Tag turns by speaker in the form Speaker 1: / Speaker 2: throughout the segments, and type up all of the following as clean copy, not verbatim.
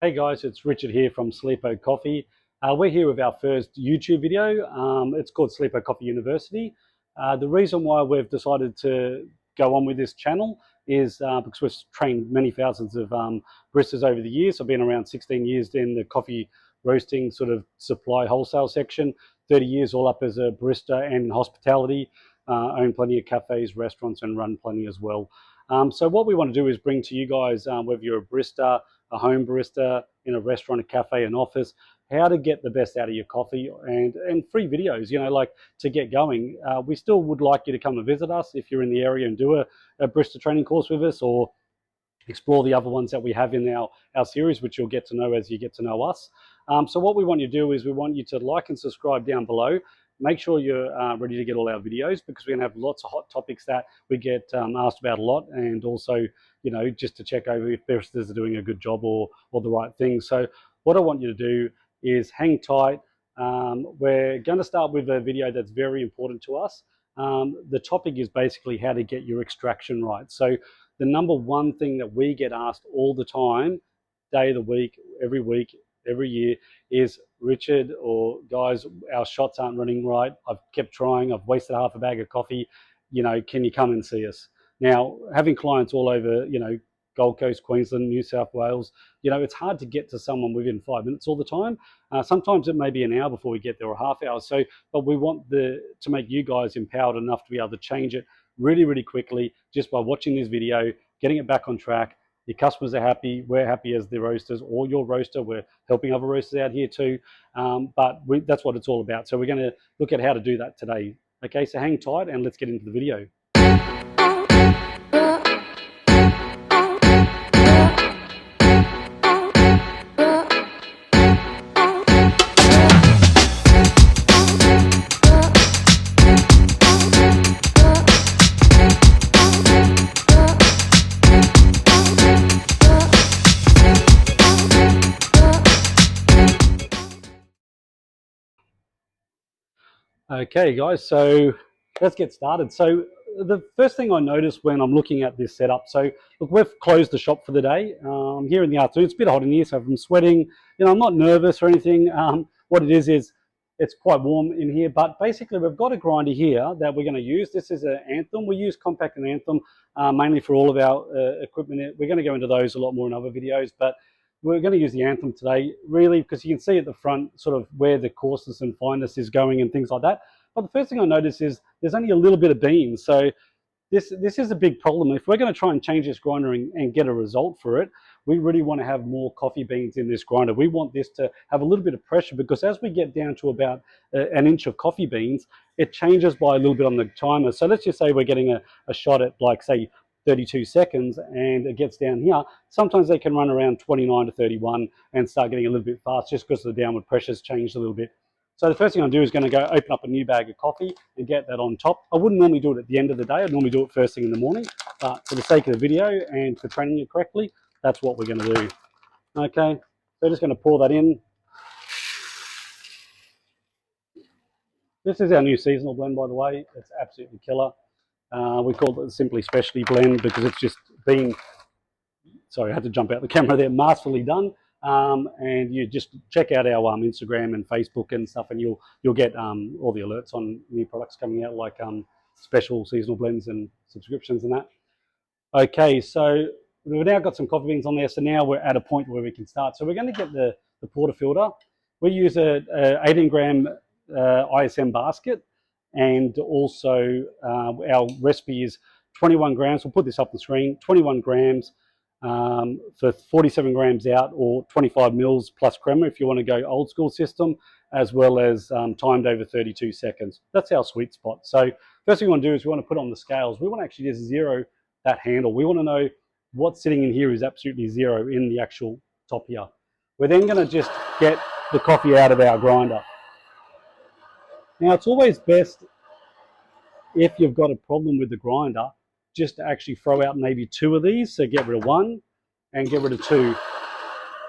Speaker 1: Hey guys, it's Richard here from Sleepo Coffee. We're here with our first YouTube video. It's called Sleepo Coffee University. The reason why we've decided to go on with this channel is because we've trained many thousands of baristas over the years. I've been around 16 years in the coffee roasting sort of supply wholesale section, 30 years all up as a barista and in hospitality, own plenty of cafes, restaurants, and run plenty as well. So what we want to do is bring to you guys, whether you're a barista, a home barista, in a restaurant, a cafe, an office, how to get the best out of your coffee, and free videos, like to get going. We still would like you to come and visit us if you're in the area and do a barista training course with us, or explore the other ones that we have in our series, which you'll get to know as you get to know us. So what we want you to do is we want you to like and subscribe down below. Make sure you're ready to get all our videos, because we're going to have lots of hot topics that we get asked about a lot, and also, just to check over if baristas are doing a good job or the right thing. So what I want you to do is hang tight. We're going to start with a video that's very important to us. The topic is basically how to get your extraction right. So the number one thing that we get asked all the time, day of the week, every year, is, Richard, or guys, our shots aren't running right. I've kept trying. I've wasted half a bag of coffee. Can you come and see us? Now, having clients all over, Gold Coast, Queensland, New South Wales, it's hard to get to someone within 5 minutes all the time. Sometimes it may be an hour before we get there, or a half hour. So, but we want to make you guys empowered enough to be able to change it really, really quickly, just by watching this video, getting it back on track. Your customers are happy, we're happy as the roasters, or your roaster. We're helping other roasters out here too. But that's what it's all about. So we're going to look at how to do that today. Okay, so hang tight and let's get into the video. Okay guys, so let's get started. So the first thing I noticed when I'm looking at this setup, so look, we've closed the shop for the day. Here in the afternoon, it's a bit hot in here, so if I'm sweating, I'm not nervous or anything. What it is it's quite warm in here, but basically we've got a grinder here that we're going to use. This is an Anthem. We use Compact and Anthem mainly for all of our equipment. We're going to go into those a lot more in other videos, but we're going to use the Anthem today, really, because you can see at the front sort of where the coarseness and fineness is going and things like that. But the first thing I notice is there's only a little bit of bean. So this is a big problem. If we're going to try and change this grinder and get a result for it, we really want to have more coffee beans in this grinder. We want this to have a little bit of pressure, because as we get down to about an inch of coffee beans, it changes by a little bit on the timer. So let's just say we're getting a shot at, like, say, 32 seconds, and it gets down here. Sometimes they can run around 29 to 31 and start getting a little bit fast, just because the downward pressure's changed a little bit. So the first thing I'll do is going to go open up a new bag of coffee and get that on top. I wouldn't normally do it at the end of the day. I'd normally do it first thing in the morning, but for the sake of the video and for training it correctly, that's what we're going to do. Okay, so just going to pour that in. This is our new seasonal blend, by the way. It's absolutely killer. We call it Simply Specialty Blend because it's just been, sorry, I had to jump out the camera there, masterfully done. And you just check out our Instagram and Facebook and stuff, and you'll get all the alerts on new products coming out, like special seasonal blends and subscriptions and that. Okay, so we've now got some coffee beans on there, so now we're at a point where we can start. So we're going to get the portafilter. We use a 18 gram ISM basket. And also our recipe is 21 grams. We'll put this up the screen. 21 grams for 47 grams out, or 25 mils plus crema if you want to go old school system, as well as timed over 32 seconds. That's our sweet spot. So first thing we want to do is we want to put on the scales. We want to actually just zero that handle. We want to know what's sitting in here is absolutely zero in the actual top here. We're then going to just get the coffee out of our grinder. Now, it's always best, if you've got a problem with the grinder, just to actually throw out maybe 2 of these. So get rid of 1 and get rid of 2.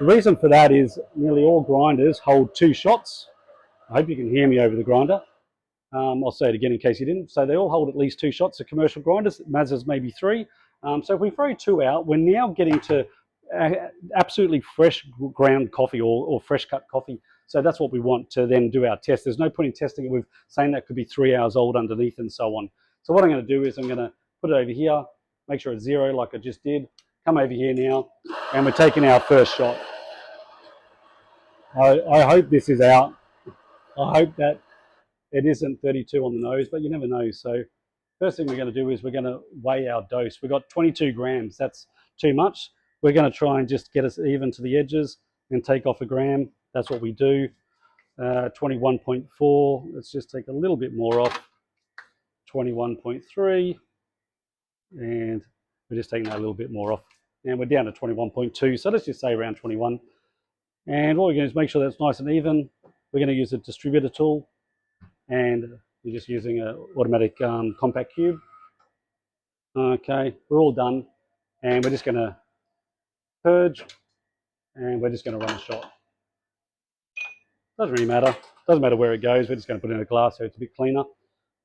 Speaker 1: The reason for that is nearly all grinders hold 2 shots. I hope you can hear me over the grinder. I'll say it again in case you didn't. So they all hold at least 2 shots. The commercial grinders, Mazda's maybe 3. So if we throw 2 out, we're now getting to absolutely fresh ground coffee or fresh cut coffee. So that's what we want to then do our test. There's no point in testing it with saying that could be 3 hours old underneath and so on. So what I'm going to do is I'm going to put it over here, make sure it's 0 like I just did. Come over here now, and we're taking our first shot. I hope this is out. I hope that it isn't 32 on the nose, but you never know. So first thing we're going to do is we're going to weigh our dose. We've got 22 grams. That's too much. We're going to try and just get us even to the edges and take off a gram. That's what we do. 21.4. Let's just take a little bit more off. 21.3. And we're just taking that a little bit more off. And we're down to 21.2. So let's just say around 21. And what we're going to do is make sure that's nice and even. We're going to use a distributor tool. And we're just using an automatic compact cube. Okay, we're all done. And we're just going to purge. And we're just going to run a shot. Doesn't really matter. Doesn't matter where it goes. We're just going to put it in a glass so it's a bit cleaner.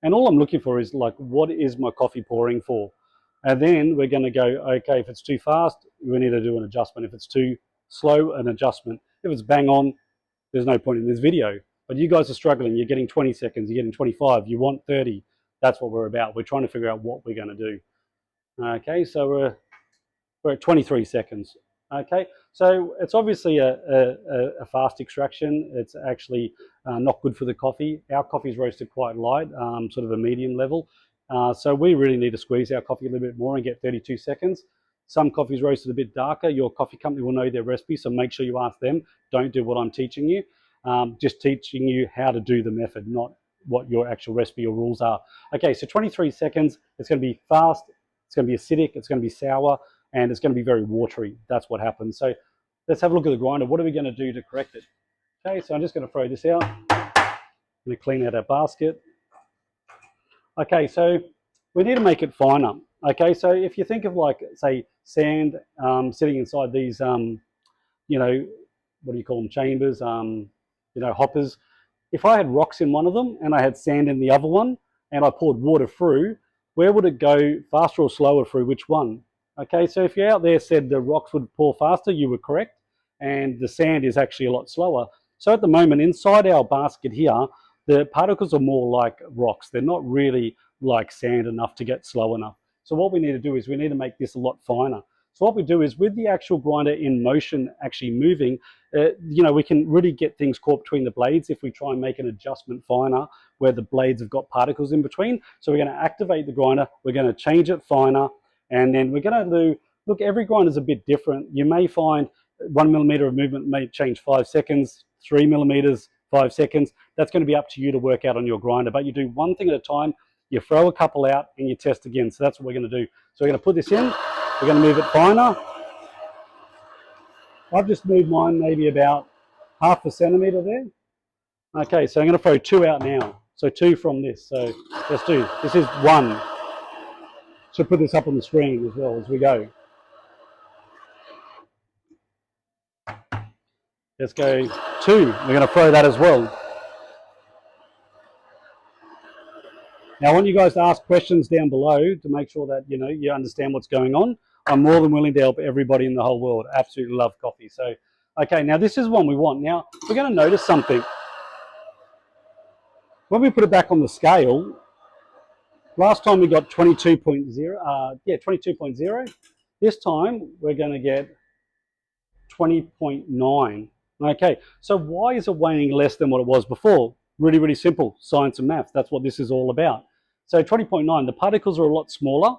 Speaker 1: And all I'm looking for is like, what is my coffee pouring for? And then we're going to go, okay, if it's too fast, we need to do an adjustment. If it's too slow, an adjustment. If it's bang on, there's no point in this video. But you guys are struggling. You're getting 20 seconds. You're getting 25. You want 30. That's what we're about. We're trying to figure out what we're going to do. Okay, so we're at 23 seconds. Okay, so it's obviously a fast extraction. It's actually not good for the coffee. Our coffee is roasted quite light, sort of a medium level. So we really need to squeeze our coffee a little bit more and get 32 seconds. Some coffee is roasted a bit darker. Your coffee company will know their recipe, so make sure you ask them. Don't do what I'm teaching you. Just teaching you how to do the method, not what your actual recipe or rules are. Okay, so 23 seconds. It's going to be fast. It's going to be acidic. It's going to be sour. And it's going to be very watery. That's what happens. So let's have a look at the grinder. What are we going to do to correct it? Okay, so I'm just going to throw this out. I'm going to clean out our basket. Okay, so we need to make it finer. Okay, so if you think of like, say, sand sitting inside these, you know, what do you call them, chambers, you know, hoppers. If I had rocks in one of them and I had sand in the other one and I poured water through, where would it go faster or slower through which one? Okay, so if you're out there said the rocks would pour faster, you were correct, and the sand is actually a lot slower. So at the moment, inside our basket here, the particles are more like rocks. They're not really like sand enough to get slow enough. So what we need to do is we need to make this a lot finer. So what we do is with the actual grinder in motion, actually moving, you know, we can really get things caught between the blades if we try and make an adjustment finer where the blades have got particles in between. So we're going to activate the grinder, we're going to change it finer, and then we're going to do, look, every grinder is a bit different. You may find 1 millimeter of movement may change 5 seconds, 3 millimeters, 5 seconds. That's going to be up to you to work out on your grinder. But you do one thing at a time, you throw a couple out and you test again. So that's what we're going to do. So we're going to put this in, we're going to move it finer. I've just moved mine maybe about half a centimeter there. Okay, so I'm going to throw 2 out now. So 2 from this. So let's do, this is 1. So put this up on the screen as well as we go. Let's go 2. We're going to throw that as well. Now I want you guys to ask questions down below to make sure that you understand what's going on. I'm more than willing to help everybody in the whole world. Absolutely love coffee. So, okay, now this is one we want. Now we're going to notice something. When we put it back on the scale, last time we got 22.0. 22.0. This time we're going to get 20.9. Okay, so why is it weighing less than what it was before? Really, really simple. Science and maths. That's what this is all about. So 20.9, the particles are a lot smaller,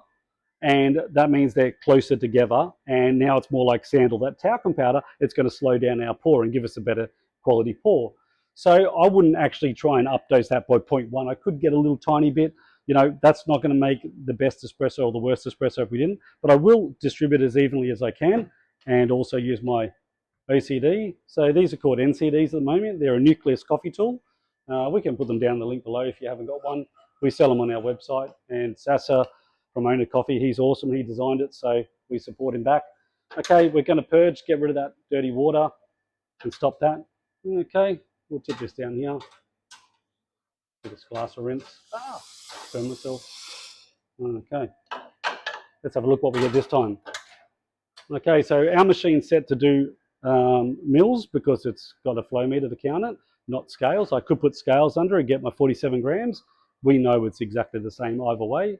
Speaker 1: and that means they're closer together, and now it's more like sand or that talcum powder. It's going to slow down our pour and give us a better quality pour. So I wouldn't actually try and updose that by 0.1. I could get a little tiny bit. That's not going to make the best espresso or the worst espresso if we didn't, but I will distribute as evenly as I can and also use my OCD. So these are called NCDs at the moment. They're a nucleus coffee tool. We can put them down in the link below if you haven't got one. We sell them on our website. And Sasa from Owner Coffee, he's awesome. He designed it, so we support him back. Okay, we're going to purge, get rid of that dirty water and stop that. Okay, we'll tip this down here. Give this glass a rinse. Burn myself. Okay, let's have a look what we get this time. Okay, so our machine's set to do mils because it's got a flow meter to count it, not scales. I could put scales under and get my 47 grams. We know it's exactly the same either way.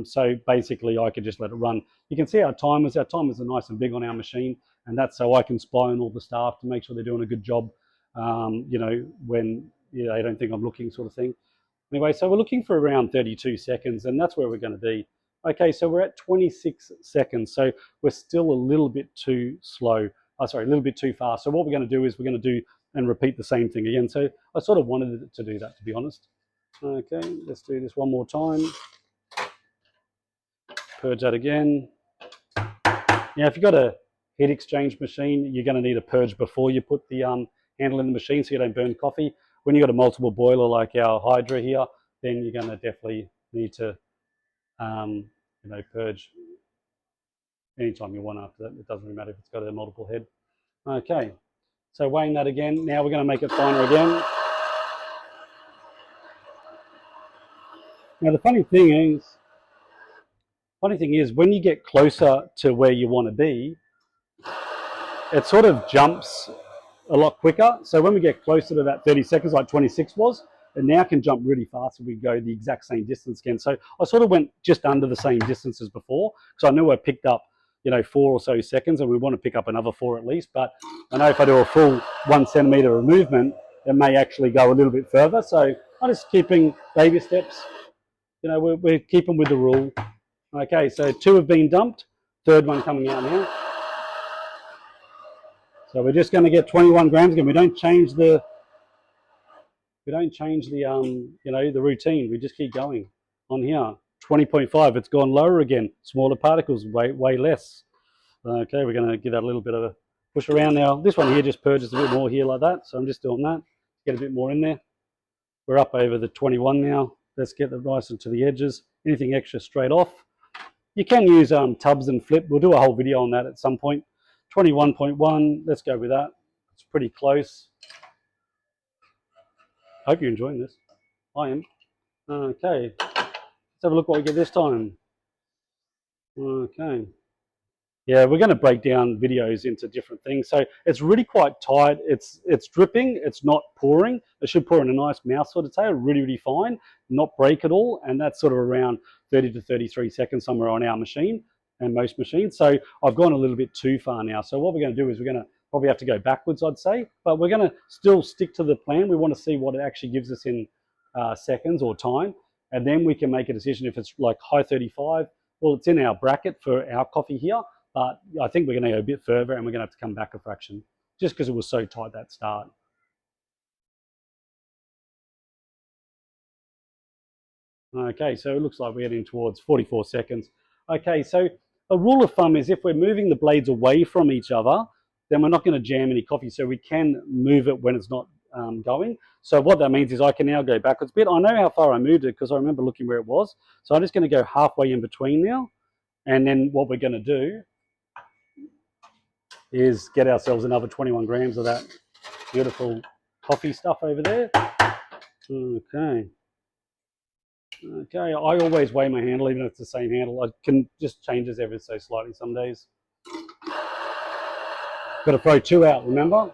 Speaker 1: So basically I could just let it run. You can see our timers. Our timers are nice and big on our machine, and that's so I can spy on all the staff to make sure they're doing a good job, you know, when they don't think I'm looking, sort of thing. Anyway, so we're looking for around 32 seconds, and that's where we're going to be. Okay, so we're at 26 seconds, so we're still a little bit too slow. Oh, sorry, a little bit too fast. So what we're going to do is we're going to do and repeat the same thing again. So I sort of wanted to do that, to be honest. Okay, let's do this one more time. Purge that again. Now, if you've got a heat exchange machine, you're going to need a purge before you put the handle in the machine so you don't burn coffee. When you've got a multiple boiler like our Hydra here, then you're going to definitely need to you know, purge anytime you want after that. It doesn't really matter if it's got a multiple head. Okay, so weighing that again. Now we're going to make it finer again. Now the funny thing is when you get closer to where you want to be, it sort of jumps a lot quicker. So when we get closer to that 30 seconds, like 26 was, it now can jump really fast if we go the exact same distance again. So I sort of went just under the same distance as before, because I knew I picked up, you know, 4 or so seconds, and we want to pick up another 4 at least. But I know if I do a full 1 centimeter of movement, it may actually go a little bit further. So I'm just keeping baby steps. You know, we're keeping with the rule. Okay, so 2 have been dumped, third one coming out now. So we're just going to get 21 grams again. We don't change the you know, the routine. We just keep going on here. 20.5. It's gone lower again. Smaller particles, way less. Okay, we're going to give that a little bit of a push around now. This one here just purges a bit more here like that. So I'm just doing that. Get a bit more in there. We're up over the 21 now. Let's get the nice into the edges. Anything extra straight off. You can use tubs and flip. We'll do a whole video on that at some point. 21.1. Let's go with that. It's pretty close. Hope you're enjoying this. I am. Okay. Let's have a look what we get this time. Okay. Yeah, we're going to break down videos into different things. So it's really quite tight. It's dripping. It's not pouring. It should pour in a nice mouth sort of tail, really fine, not break at all. And that's sort of around 30 to 33 seconds somewhere on our machine and most machines. So I've gone a little bit too far now. So what we're going to do is we're going to probably have to go backwards, I'd say. But we're going to still stick to the plan. We want to see what it actually gives us in seconds or time. And then we can make a decision if it's like high 35. Well, it's in our bracket for our coffee here. But I think we're going to go a bit further, and we're going to have to come back a fraction just because it was so tight that start. Okay, so it looks like we're heading towards 44 seconds. Okay, so a rule of thumb is if we're moving the blades away from each other, then we're not going to jam any coffee. So we can move it when it's not going. So what that means is I can now go backwards a bit. I know how far I moved it because I remember looking where it was. So I'm just going to go halfway in between now. And then what we're going to do is get ourselves another 21 grams of that beautiful coffee stuff over there. Okay. Okay, I always weigh my handle, even if it's the same handle. I can just change this ever so slightly some days. Got to throw 2 out, remember?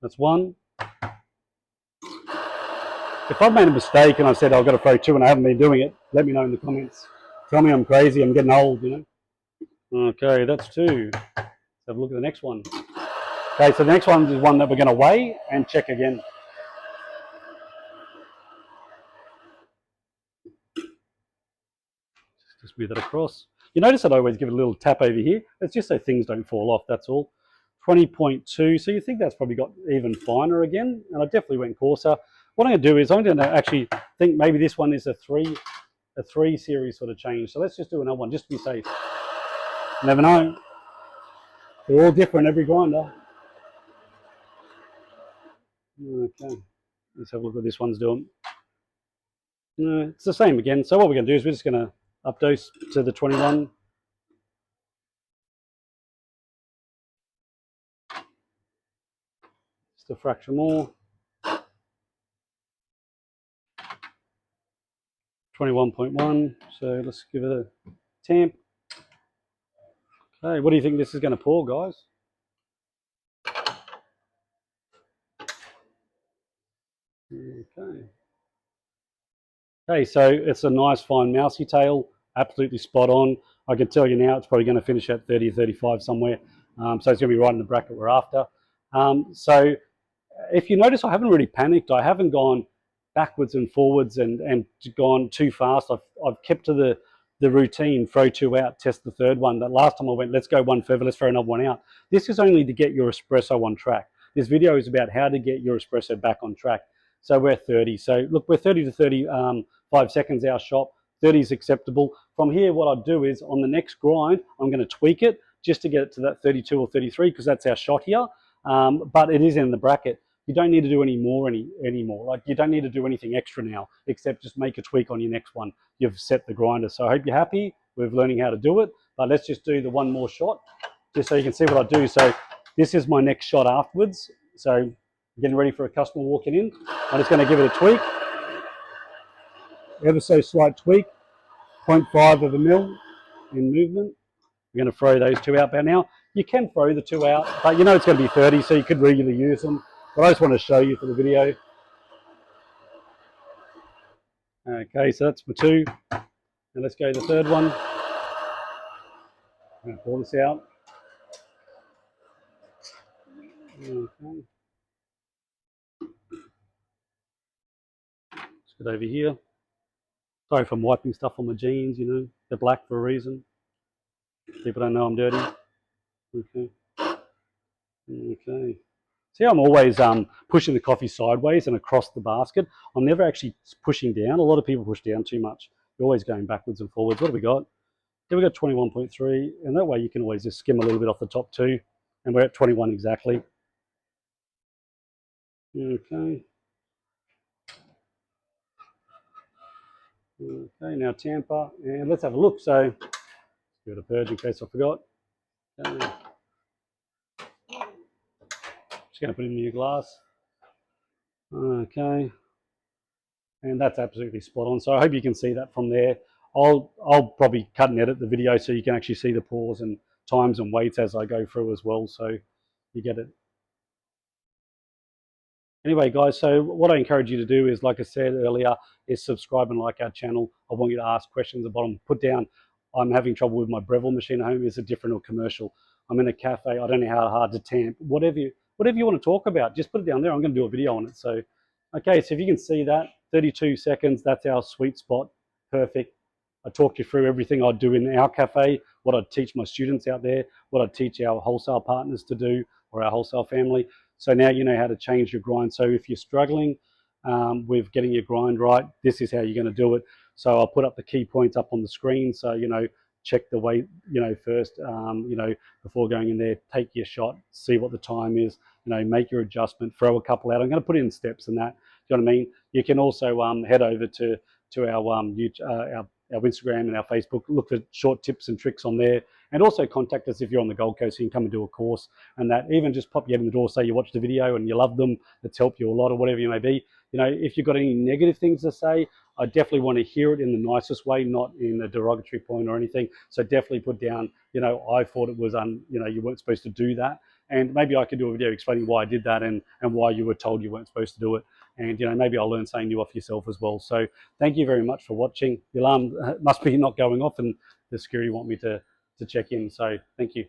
Speaker 1: That's 1. If I've made a mistake and I said I've got to throw 2 and I haven't been doing it, let me know in the comments. Tell me I'm crazy, I'm getting old, you know. Okay, that's 2. Let's have a look at the next one. Okay, so the next one is one that we're going to weigh and check again. Just move that across. You notice that I always give it a little tap over here. It's just so things don't fall off, that's all. 20.2, so you think that's probably got even finer again, and I definitely went coarser. What I'm going to do is I'm going to actually think maybe this one is a 3 series sort of change. So let's just do another one just to be safe. Never know. They're all different, every grinder. Okay, let's have a look what this one's doing. It's the same again. So what we're going to do is we're just going to updose to the 21. Just a fraction more. 21.1. So let's give it a tamp. Okay, what do you think this is going to pour, guys? Okay. Okay, so it's a nice fine mousy tail, absolutely spot on. I can tell you now it's probably going to finish at 30 or 35 somewhere. So it's going to be right in the bracket we're after. So if you notice, I haven't really panicked. I haven't gone backwards and forwards and gone too fast. I've kept to the routine, throw two out, test the third one. That last time I went, let's go one further, let's throw another one out. This is only to get your espresso on track. This video is about how to get your espresso back on track. So we're 30. So look, we're 30 to 35 seconds our shot. 30 is acceptable. From here, what I'll do is on the next grind, I'm going to tweak it just to get it to that 32 or 33 because that's our shot here. But it is in the bracket. You don't need to do any more anymore. Like you don't need to do anything extra now, except just make a tweak on your next one. You've set the grinder. So I hope you're happy with learning how to do it. But let's just do the one more shot, just so you can see what I do. So this is my next shot afterwards. So getting ready for a customer walking in. I'm just going to give it a tweak. Ever so slight tweak, 0.5 of a mil in movement. We're going to throw those two out by now. You can throw the two out, but you know it's going to be 30, so you could regularly use them. But I just want to show you for the video. Okay, so that's my two. And let's go to the third one. I'm going to pour this out. Okay. Let's get over here. Sorry if I'm wiping stuff on my jeans, you know. They're black for a reason. People don't know I'm dirty. Okay. Okay. See, I'm always pushing the coffee sideways and across the basket. I'm never actually pushing down. A lot of people push down too much. You're always going backwards and forwards. What have we got? Here we got 21.3, and that way you can always just skim a little bit off the top too. And we're at 21 exactly. Okay. Okay, now tamper, and let's have a look. So, give it a purge in case I forgot. Okay. Just going to put it in your glass. Okay. And that's absolutely spot on. So I hope you can see that from there. I'll probably cut and edit the video so you can actually see the pours and times and weights as I go through as well, so you get it. Anyway, guys, so what I encourage you to do is, like I said earlier, is subscribe and like our channel. I want you to ask questions at the bottom. Put down, I'm having trouble with my Breville machine at home. Is it different or commercial? I'm in a cafe. I don't know how hard to tamp. Whatever you want to talk about, just put it down there. I'm going to do a video on it. So, okay, so if you can see that, 32 seconds, that's our sweet spot. Perfect. I talked you through everything I'd do in our cafe, what I'd teach my students out there, what I'd teach our wholesale partners to do, or our wholesale family. So now you know how to change your grind. So if you're struggling with getting your grind right, this is how you're going to do it. So I'll put up the key points up on the screen. So, you know, check the weight, you know, first, you know, before going in there, take your shot, see what the time is, you know, make your adjustment, throw a couple out. I'm going to put it in steps and that. Do you know what I mean? You can also head over to our Instagram and our Facebook, look for short tips and tricks on there, and also contact us if you're on the Gold Coast. You can come and do a course, and that even just pop your head in the door, say you watched the video and you love them, it's helped you a lot, or whatever you may be. You know, if you've got any negative things to say, I definitely want to hear it in the nicest way, not in a derogatory point or anything. So definitely put down, you know, I thought it was you know, you weren't supposed to do that, and maybe I could do a video explaining why I did that and why you were told you weren't supposed to do it. And, you know, maybe I'll learn something new off yourself as well. So thank you very much for watching. The alarm must be not going off, and the security want me to check in. So thank you.